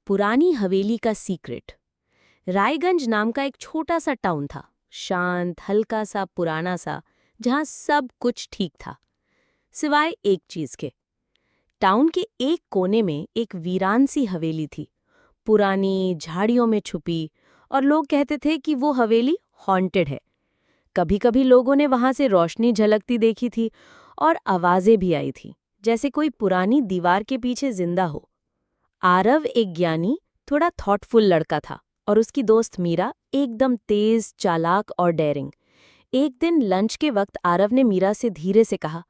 पुरानी हवेली का सीक्रेट। रायगंज नाम का एक छोटा सा टाउन था, शांत, हल्का सा, पुराना सा, जहां सब कुछ ठीक था सिवाय एक चीज के। टाउन के एक कोने में एक वीरान सी हवेली थी, पुरानी, झाड़ियों में छुपी, और लोग कहते थे कि वो हवेली हॉन्टेड है। कभी कभी लोगों ने वहां से रोशनी झलकती देखी थी और आवाजें भी आई थी, जैसे कोई पुरानी दीवार के पीछे जिंदा हो। आरव एक ज्ञानी, थोड़ा थॉटफुल लड़का था, और उसकी दोस्त मीरा एकदम तेज, चालाक और डेयरिंग। एक दिन लंच के वक्त आरव ने मीरा से धीरे से कहा,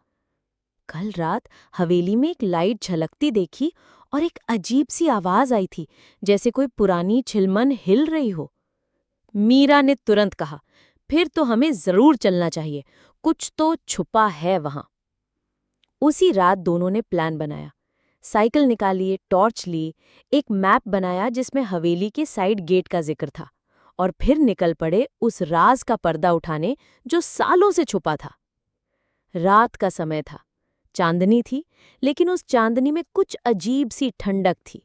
कल रात हवेली में एक लाइट झलकती देखी और एक अजीब सी आवाज आई थी, जैसे कोई पुरानी छिलमन हिल रही हो। मीरा ने तुरंत कहा, फिर तो हमें जरूर चलना चाहिए, कुछ तो छुपा है वहां। उसी रात दोनों ने प्लान बनाया। साइकिल निकाली, टॉर्च ली, एक मैप बनाया जिसमें हवेली के साइड गेट का जिक्र था, और फिर निकल पड़े उस राज का पर्दा उठाने जो सालों से छुपा था। रात का समय था, चांदनी थी, लेकिन उस चांदनी में कुछ अजीब सी ठंडक थी।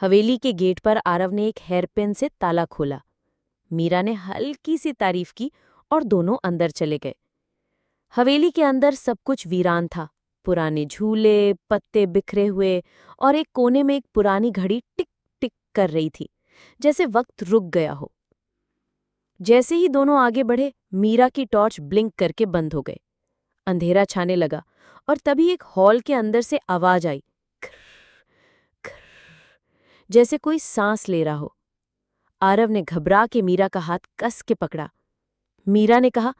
हवेली के गेट पर आरव ने एक हेयरपिन से ताला खोला। मीरा ने हल्की सी तारीफ की और दोनों अंदर चले गए। हवेली के अंदर सब कुछ वीरान था, पुराने झूले, पत्ते बिखरे हुए, और एक कोने में एक पुरानी घड़ी टिक टिक कर रही थी, जैसे वक्त रुक गया हो। जैसे ही दोनों आगे बढ़े, मीरा की टॉर्च ब्लिंक करके बंद हो गई। अंधेरा छाने लगा, और तभी एक हॉल के अंदर से आवाज आई, खर्र, खर्र, जैसे कोई सांस ले रहा हो। आरव ने घबरा के मीरा का हाथ कस के पकड़ा। मीरा ने कहा,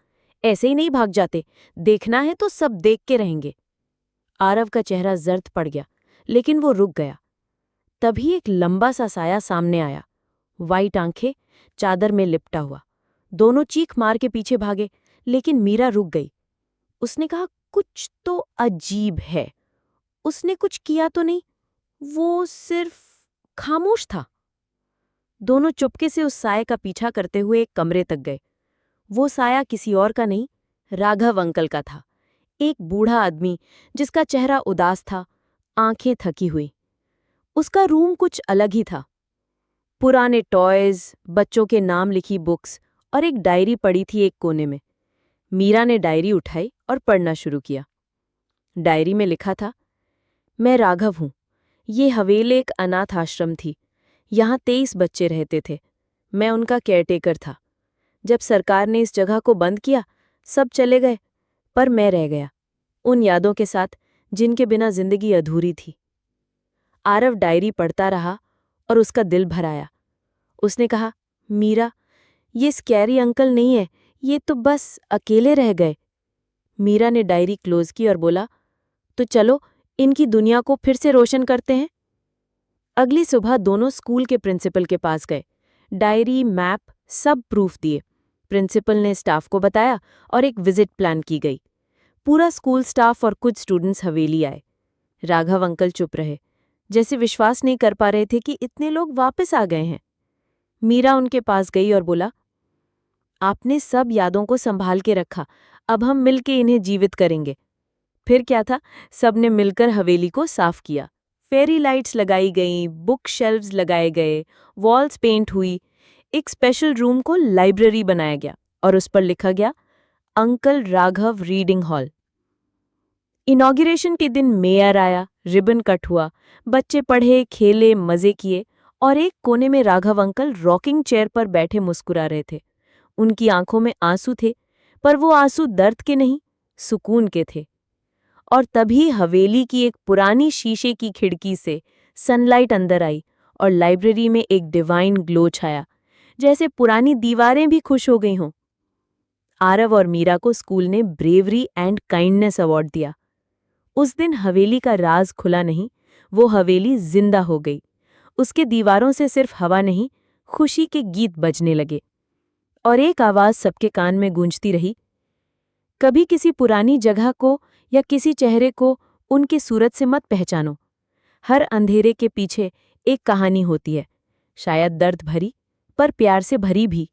ऐसे ही नहीं भाग जाते, देखना है तो सब देख के रहेंगे। आरव का चेहरा जर्द पड़ गया, लेकिन वो रुक गया। तभी एक लंबा सा साया सामने आया, वाइट आंखें, चादर में लिपटा हुआ। दोनों चीख मार के पीछे भागे, लेकिन मीरा रुक गई। उसने कहा, कुछ तो अजीब है। उसने कुछ किया तो नहीं, वो सिर्फ खामोश था। दोनों चुपके से उस साये का पीछा करते हुए एक कमरे तक गए। वो साया किसी और का नहीं, राघव अंकल का था। एक बूढ़ा आदमी जिसका चेहरा उदास था, आंखें थकी हुई। उसका रूम कुछ अलग ही था। पुराने टॉयज, बच्चों के नाम लिखी बुक्स और एक डायरी पड़ी थी एक कोने में। मीरा ने डायरी उठाई और पढ़ना शुरू किया। डायरी में लिखा था, मैं राघव हूं। ये हवेली एक अनाथ आश्रम थी। यहाँ 23 बच्चे रहते थे। मैं उनका केयरटेकर था। जब सरकार ने इस जगह को बंद किया, सब चले गए, पर मैं रह गया, उन यादों के साथ जिनके बिना जिंदगी अधूरी थी। आरव डायरी पढ़ता रहा और उसका दिल भर आया। उसने कहा, मीरा, ये स्कैरी अंकल नहीं है, ये तो बस अकेले रह गए। मीरा ने डायरी क्लोज की और बोला, तो चलो इनकी दुनिया को फिर से रोशन करते हैं। अगली सुबह दोनों स्कूल के प्रिंसिपल के पास गए। डायरी, मैप, सब प्रूफ दिए। प्रिंसिपल ने स्टाफ को बताया और एक विजिट प्लान की गई। पूरा स्कूल स्टाफ और कुछ स्टूडेंट्स हवेली आए। राघव अंकल चुप रहे, जैसे विश्वास नहीं कर पा रहे थे कि इतने लोग वापस आ गए हैं। मीरा उनके पास गई और बोला, आपने सब यादों को संभाल के रखा, अब हम मिलके इन्हें जीवित करेंगे। फिर क्या था, सबने मिलकर हवेली को साफ किया। फेरी लाइट्स लगाई गईं, बुक शेल्व्स लगाए गए, वॉल्स पेंट हुई। एक स्पेशल रूम को लाइब्रेरी बनाया गया और उस पर लिखा गया, uncle Raghav reading hall. Inauguration के दिन मेयर आया, रिबन कट हुआ, बच्चे पढ़े, खेले, मजे किए, और एक कोने में राघव अंकल रॉकिंग चेयर पर बैठे मुस्कुरा रहे थे। उनकी आंखों में आंसू थे, पर वो आंसू दर्द के नहीं, सुकून के थे। और तभी हवेली की एक पुरानी शीशे की खिड़की से सनलाइट अंदर आई और लाइब्रेरी में एक डिवाइन ग्लो छाया, जैसे पुरानी दीवारें भी खुश हो गई हों। आरव और मीरा को स्कूल ने ब्रेवरी एंड काइंडनेस अवार्ड दिया। उस दिन हवेली का राज खुला नहीं, वो हवेली जिंदा हो गई। उसके दीवारों से सिर्फ हवा नहीं, खुशी के गीत बजने लगे। और एक आवाज सबके कान में गूंजती रही, कभी किसी पुरानी जगह को या किसी चेहरे को उनकी सूरत से मत पहचानो। हर अंधेरे के पीछे एक कहानी होती है, शायद दर्द भरी, पर प्यार से भरी भी।